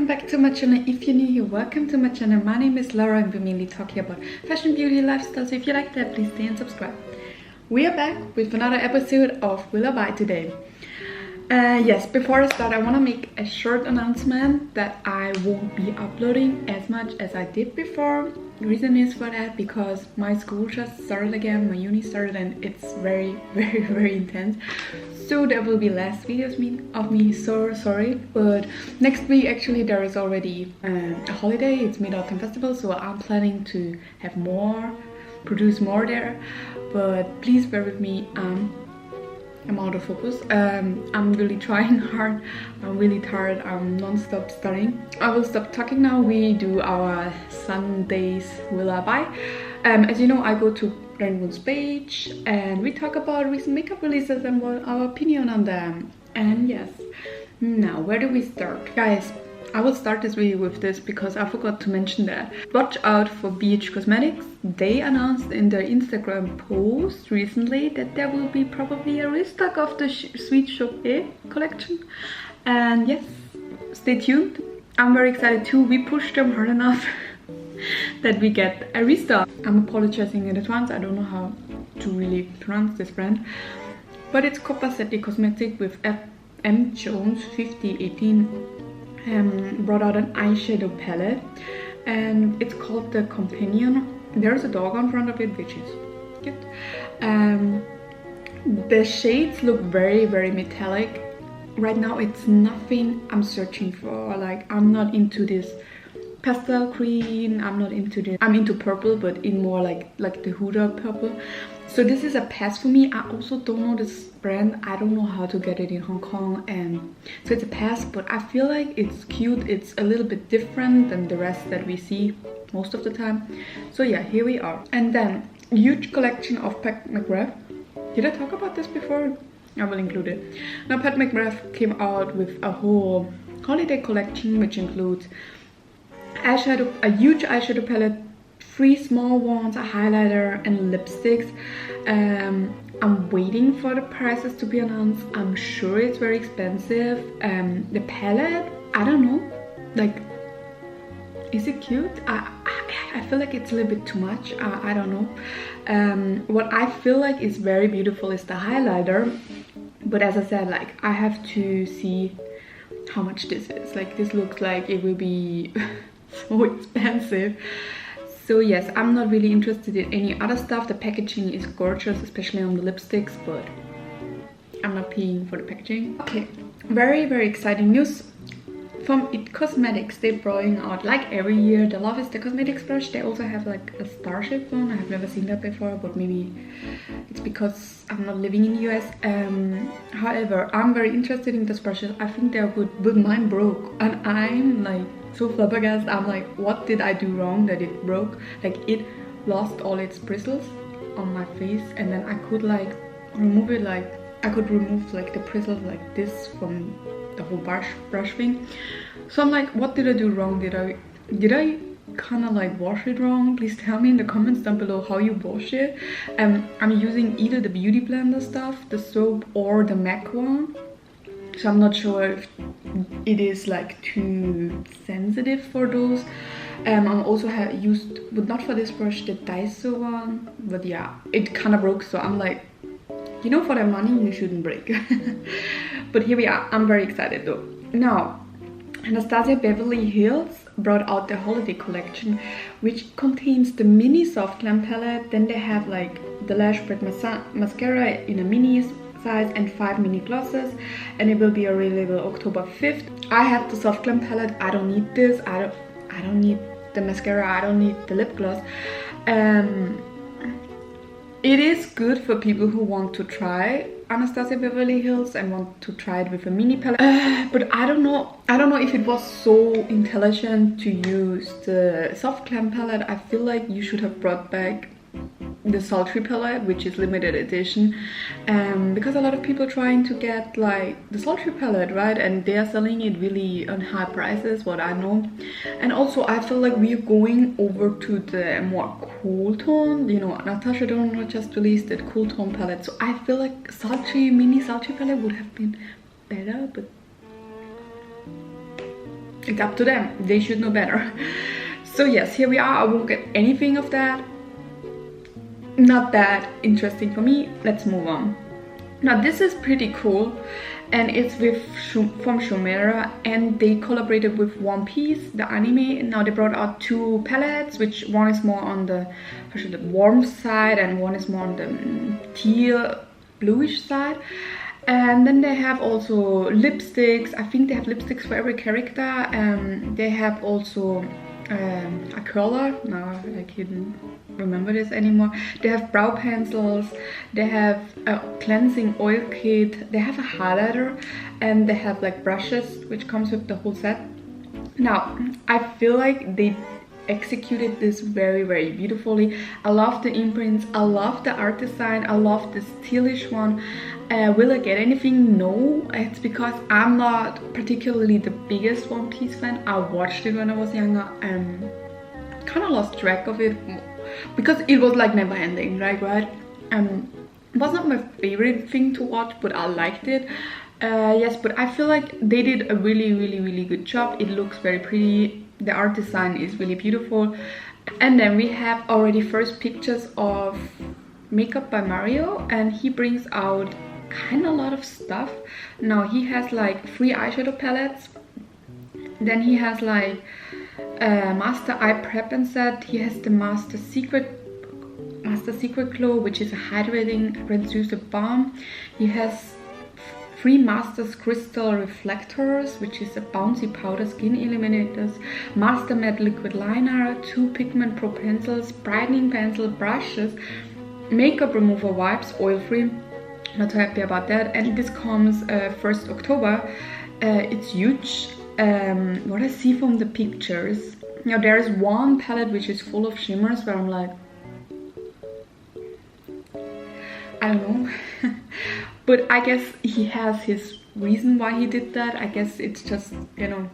back to my channel. If you're new here, welcome to my channel. My name is Laura and we mainly talk here about fashion, beauty, lifestyle. So if you like that, please stay and subscribe. We are back with another episode of Will I Buy today. Yes, before I start, I want to make a short announcement that I won't be uploading as much as I did before. The reason is for that because my school just started again, my uni started, and it's very intense. So there will be less videos of me, so sorry. But next week actually there is already a holiday, it's Mid-Autumn Festival, so I'm planning to have produce more there. But please bear with me, I'm out of focus. I'm really trying hard. I'm really tired. I'm non-stop studying. I will stop talking now. We do our Sundays Will I Buy. As you know, I go to Rainbow's page and we talk about recent makeup releases and what our opinion on them. And yes, now where do we start? Guys, I will start this video with this because I forgot to mention that. Watch out for BH Cosmetics. They announced in their Instagram post recently that there will be probably a restock of the Sweet Chocolate collection. And yes, stay tuned. I'm very excited too. We pushed them hard enough that we get a restock. I'm apologizing in advance. I don't know how to really pronounce this brand. But it's Copacetic Cosmetic with M. Jones 5018. Brought out an eyeshadow palette and it's called the Companion. There's a dog on front of it, which is cute. The shades look very metallic. Right now it's nothing I'm searching for. Like, I'm not into this pastel green, I'm not into this. I'm into purple, but in more like the Huda purple. So this is a pass for me. I also don't know this brand. I don't know how to get it in Hong Kong, and so it's a pass, but I feel like it's cute. It's a little bit different than the rest that we see most of the time. So yeah, here we are. And then huge collection of Pat McGrath. Did I talk about this before? I will include it. Now Pat McGrath came out with a whole holiday collection which includes eyeshadow, a huge eyeshadow palette, 3 small ones, a highlighter and lipsticks. I'm waiting for the prices to be announced. I'm sure it's very expensive. The palette, I don't know, like, is it cute? I feel like it's a little bit too much. I don't know. What I feel like is very beautiful is the highlighter, but as I said, like, I have to see how much this is. Like, this looks like it will be so expensive. So yes, I'm not really interested in any other stuff. The packaging is gorgeous, especially on the lipsticks, but I'm not paying for the packaging. Okay, very exciting news from IT Cosmetics. They're bringing out, like every year, the Love is the Cosmetics brush. They also have like a star-shaped one. I have never seen that before, but maybe it's because I'm not living in the US. However, I'm very interested in these brushes. I think they're good, but mine broke and I'm like so flabbergasted. I'm like, what did I do wrong that it broke? Like, it lost all its bristles on my face, and then I could like remove it. Like, I could remove like the bristles like this from the whole brush thing. So I'm like, what did I do wrong? Did I kind of like wash it wrong? Please tell me in the comments down below how you wash it. I'm using either the beauty blender stuff, the soap, or the MAC one. So I'm not sure if it is like too sensitive for those. I also have used, but not for this brush, the Daiso one. But yeah, it kind of broke. So I'm like, you know, for the money you shouldn't break. But here we are. I'm very excited though. Now, Anastasia Beverly Hills brought out the holiday collection, which contains the mini soft glam palette. Then they have like the lash spread mascara in a mini size and 5 mini glosses, and it will be available October 5th. I have the soft glam palette. I don't need this. I don't need the mascara. I don't need the lip gloss. It is good for people who want to try Anastasia Beverly Hills and want to try it with a mini palette. But I don't know if it was so intelligent to use the soft glam palette. I feel like you should have brought back the sultry palette, which is limited edition, because a lot of people trying to get like the sultry palette, right? And they are selling it really on high prices, what I know. And also I feel like we are going over to the more cool tone. You know, Anastasia just released that cool tone palette, so I feel like mini sultry palette would have been better, but it's up to them. They should know better. So yes, here we are. I won't get anything of that. Not that interesting for me. Let's move on. Now this is pretty cool, and it's from Chomera, and they collaborated with One Piece, the anime. Now they brought out 2 palettes, which one is more on the warm side and one is more on the teal bluish side. And then they have also lipsticks. I think they have lipsticks for every character. They have also a curler. Now I couldn't remember this anymore. They have brow pencils, they have a cleansing oil kit, they have a highlighter, and they have like brushes, which comes with the whole set. Now I feel like they executed this very, very beautifully. I love the imprints, I love the art design, I love this tealish one. Will I get anything? No, it's because I'm not particularly the biggest One Piece fan. I watched it when I was younger and kind of lost track of it because it was like never ending, right? It was not my favorite thing to watch, but I liked it. Yes, but I feel like they did a really, really, really good job. It looks very pretty. The art design is really beautiful. And then we have already first pictures of Makeup by Mario, and he brings out kind of a lot of stuff. Now he has like 3 eyeshadow palettes, then he has like Master Eye Prep and Set. He has the Master Secret Glow, which is a hydrating translucent balm. He has 3 Masters Crystal Reflectors, which is a bouncy powder skin illuminators, Master Matte Liquid Liner, 2 Pigment Pro pencils, brightening pencil, brushes, makeup remover wipes, oil free. Not so happy about that. And this comes 1st October. It's huge. What I see from the pictures, now there is one palette which is full of shimmers where I'm like, I don't know. But I guess he has his reason why he did that. I guess it's just, you know,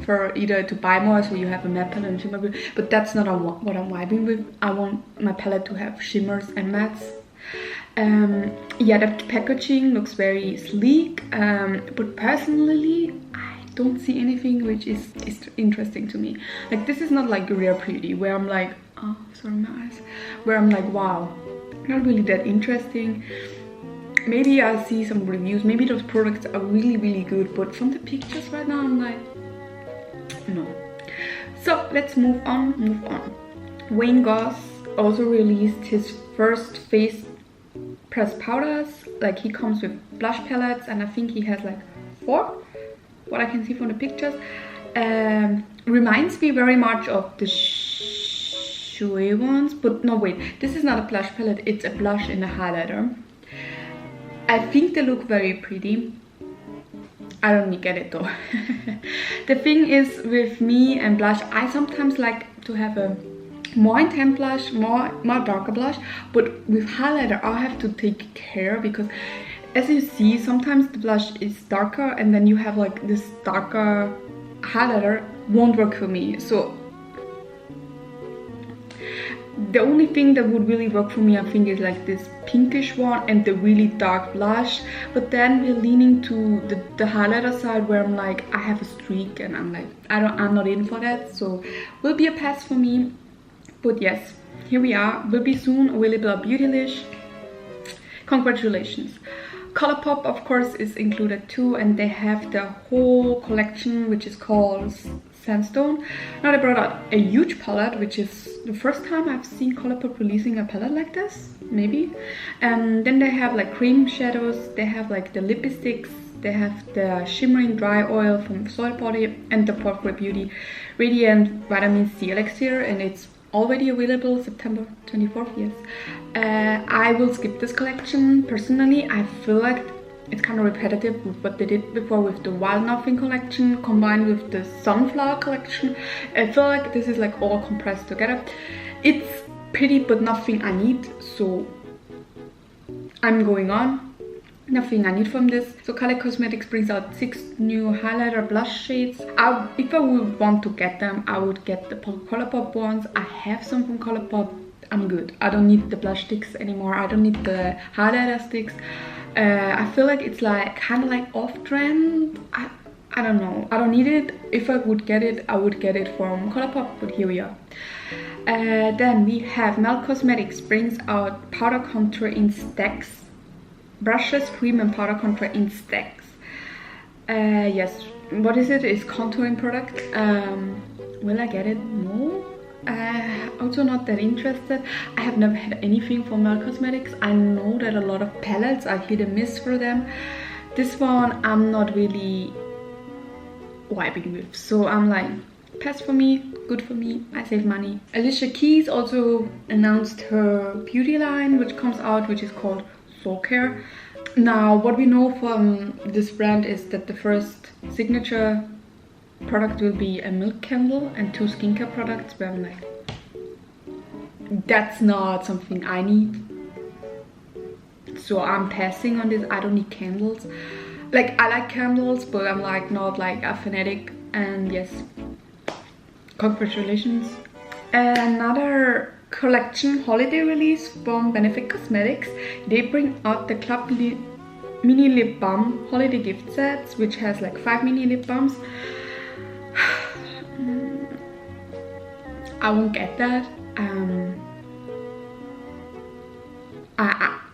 for either to buy more so you have a matte palette and shimmer, but that's not what I'm vibing with. I want my palette to have shimmers and mattes. Yeah, the packaging looks very sleek, but personally I don't see anything which is interesting to me. Like, this is not like Rare Beauty where I'm like, oh sorry my eyes, where I'm like, wow, not really that interesting. Maybe I'll see some reviews, maybe those products are really, really good, but from the pictures right now I'm like, no. So let's move on. Wayne Goss also released his first face pressed powders. Like, he comes with blush palettes, and I think he has like 4, what I can see from the pictures. Reminds me very much of the Shewon, but no, wait, this is not a blush palette, it's a blush and a highlighter. I think they look very pretty. I don't get it though. The thing is with me and blush, I sometimes like to have a more intense blush, more darker blush, but with highlighter I have to take care, because as you see, sometimes the blush is darker and then you have like this darker highlighter, won't work for me. So the only thing that would really work for me, I think, is like this pinkish one and the really dark blush. But then we're leaning to the highlighter side where I'm like, I have a streak and I'm like, I'm not in for that. So will be a pass for me. But yes, here we are. Will be soon available at Beautylish. Congratulations. Colourpop, of course, is included too, and they have the whole collection, which is called Sandstone. Now they brought out a huge palette, which is the first time I've seen Colourpop releasing a palette like this, maybe. Then they have like cream shadows, they have like the lipsticks, they have the shimmering dry oil from Soil Body, and the Portrait Beauty Radiant Vitamin C Elixir, and it's already available September 24th, yes. I will skip this collection personally. I feel like it's kind of repetitive with what they did before with the Wild Nothing collection combined with the Sunflower collection. I feel like this is like all compressed together. It's pretty but nothing I need, so I'm going on. Nothing I need from this. So Kylie Cosmetics brings out 6 new highlighter blush shades. If I would want to get them, I would get the Colourpop ones. I have some from Colourpop. I'm good. I don't need the blush sticks anymore. I don't need the highlighter sticks. I feel like it's like kind of like off trend. I I don't know. I don't need it. If I would get it, I would get it from Colourpop, but here we are. Then we have Mel Cosmetics brings out powder contour in stacks. Brushes, cream and powder contour in stacks. Yes, what is it? It's contouring product. Will I get it? No. Also not that interested. I have never had anything from Mel Cosmetics. I know that a lot of palettes are hit and miss for them. This one I'm not really vibing with, so I'm like, pass for me, good for me, I save money. Alicia Keys also announced her beauty line, which comes out, which is called Soulcare. Now, what we know from this brand is that the first signature product will be a milk candle and 2 skincare products, where I'm like, that's not something I need. So I'm passing on this. I don't need candles. Like, I like candles, but I'm like not like a fanatic. And yes, congratulations. Another collection holiday release from Benefit Cosmetics. They bring out the Club Mini Lip Balm holiday gift sets, which has like 5 mini lip balms. I won't get that.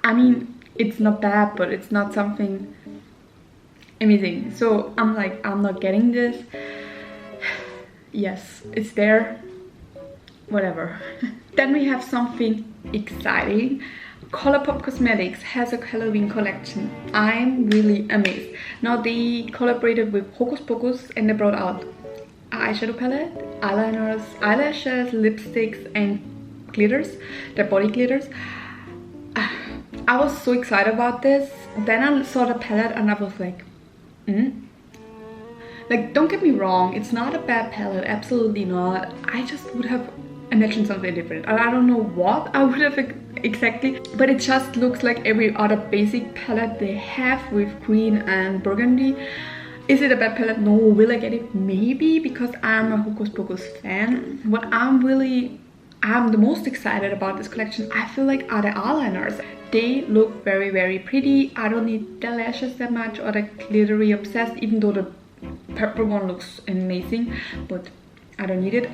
I mean, it's not bad, but it's not something amazing. So I'm like, I'm not getting this. Yes, it's there. Whatever. Then we have something exciting. Colourpop Cosmetics has a Halloween collection. I'm really amazed. Now they collaborated with Hocus Pocus and they brought out eyeshadow palette, eyeliners, eyelashes, lipsticks and glitters, their body glitters. I was so excited about this. Then I saw the palette and I was like, Like, don't get me wrong, it's not a bad palette, absolutely not. I just would have imagined something different. I don't know what I would have exactly, but it just looks like every other basic palette they have with green and burgundy. Is it a bad palette? No. Will I get it? Maybe, because I'm a Hocus Pocus fan. What I'm the most excited about this collection, I feel like, are the eyeliners. They look very, very pretty. I don't need the lashes that much or the glittery obsessed, even though the purple one looks amazing, but I don't need it.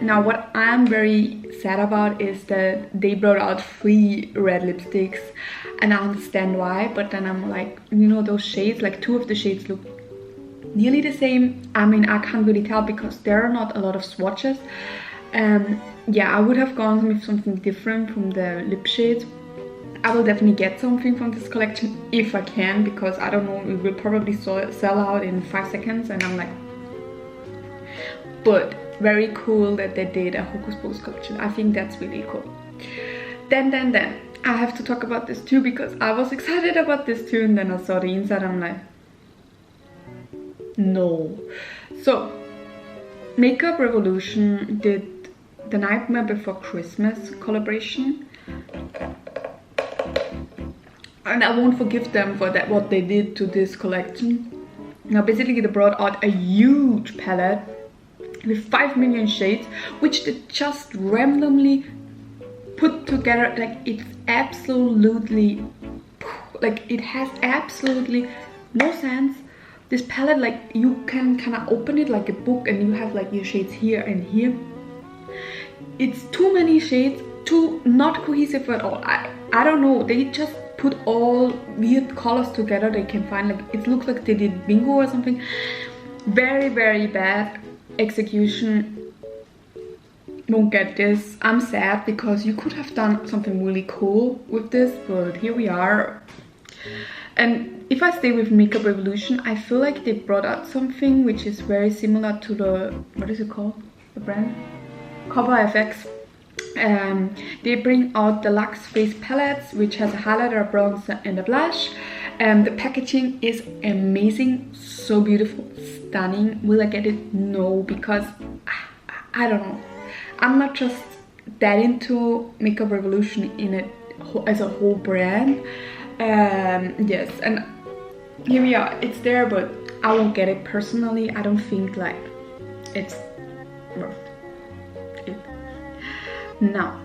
Now what I'm very sad about is that they brought out 3 red lipsticks, and I understand why, but then I'm like, you know, those shades, like 2 of the shades look nearly the same. I mean, I can't really tell because there are not a lot of swatches. Yeah, I would have gone with something different from the lip shades. I will definitely get something from this collection if I can, because I don't know, it will probably sell out in 5 seconds, and I'm like, but very cool that they did a Hocus Pocus collection. I think that's really cool. Then I have to talk about this too, because I was excited about this too, and then I saw the inside, I'm like, no. So Makeup Revolution did the Nightmare Before Christmas collaboration, and I won't forgive them for that, what they did to this collection. Now basically they brought out a huge palette with 5 million shades, which they just randomly put together. Like, it's absolutely, like, it has absolutely no sense. This palette, like, you can kind of open it like a book and you have like your shades here and here. It's too many shades, too not cohesive at all. I don't know, they just put all weird colors together they can find. Like, it looks like they did bingo or something. Very, very bad execution. Don't get this. I'm sad, because you could have done something really cool with this, but here we are. And if I stay with Makeup Revolution, I feel like they brought out something which is very similar to the, what is it called, the brand? Copacetic. They bring out the Luxe face palettes, which has a highlighter, a bronzer and a blush. The packaging is amazing, so beautiful, stunning. Will I get it? No, because I don't know. I'm not just that into Makeup Revolution in it as a whole brand. Yes, and here we are. It's there, but I won't get it personally. I don't think like it's worth it. Now,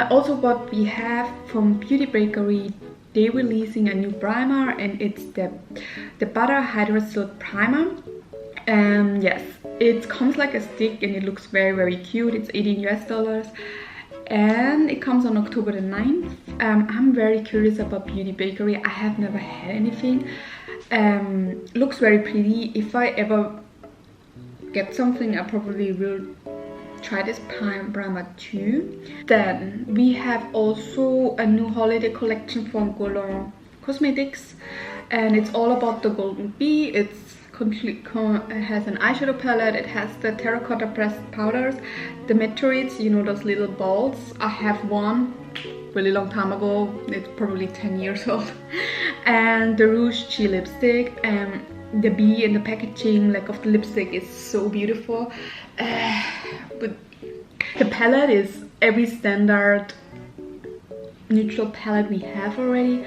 also what we have from Beauty Bakery, they're releasing a new primer, and it's the Butter Hydra Silk Primer. Yes, it comes like a stick and it looks very cute. It's $18 and it comes on October the 9th. I'm very curious about Beauty Bakery. I have never had anything. Looks very pretty. If I ever get something, I probably will try this primer too. Then we have also a new holiday collection from Colourpop Cosmetics, and it's all about the golden bee. It has an eyeshadow palette. It has the terracotta pressed powders, the meteorites, you know, those little balls. I have one really long time ago. It's probably 10 years old. And the Rouge Chi lipstick. The bee and the packaging like of the lipstick is so beautiful. But the palette is every standard neutral palette we have already.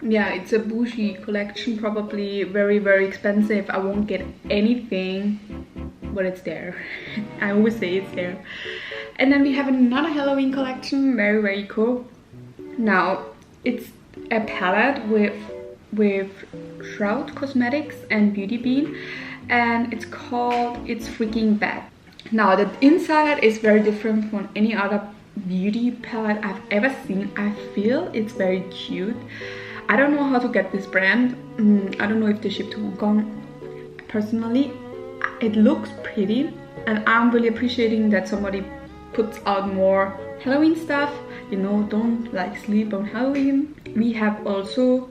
Yeah, it's a bougie collection, probably very expensive. I won't get anything, but it's there. I always say it's there. And then we have another Halloween collection, very cool. Now it's a palette with Shroud Cosmetics and Beauty Bean, and it's called It's Freaking Bad. Now the inside is very different from any other beauty palette I've ever seen. I feel it's very cute. I don't know how to get this brand. I don't know if they ship to Hong Kong. Personally, it looks pretty, and I'm really appreciating that somebody puts out more Halloween stuff. You know, don't like sleep on Halloween. We have also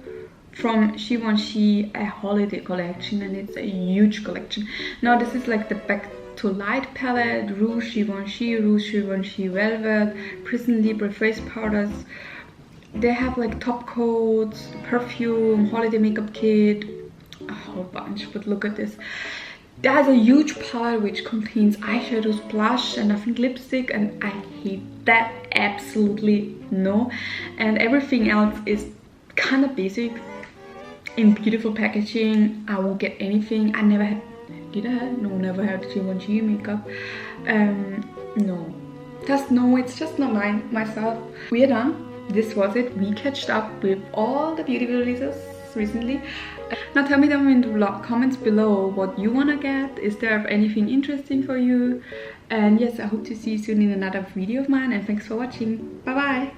from Givenchy a holiday collection, and it's a huge collection. Now this is like the Back to Light palette, Rouge Givenchy Velvet, Prison Libre face powders. They have like top coats, perfume, holiday makeup kit, a whole bunch. But look at this. There's a huge palette which contains eyeshadows, blush, and I think lipstick, and I hate that absolutely no. And everything else is kind of basic in beautiful packaging. I won't get anything. I never had, did I? No, never had Givenchy makeup. No, it's just not mine myself. We are done. This was it. We catched up with all the beauty releases recently. Now tell me down in the comments below what you wanna get. Is there anything interesting for you? And yes, I hope to see you soon in another video of mine, and thanks for watching. Bye bye.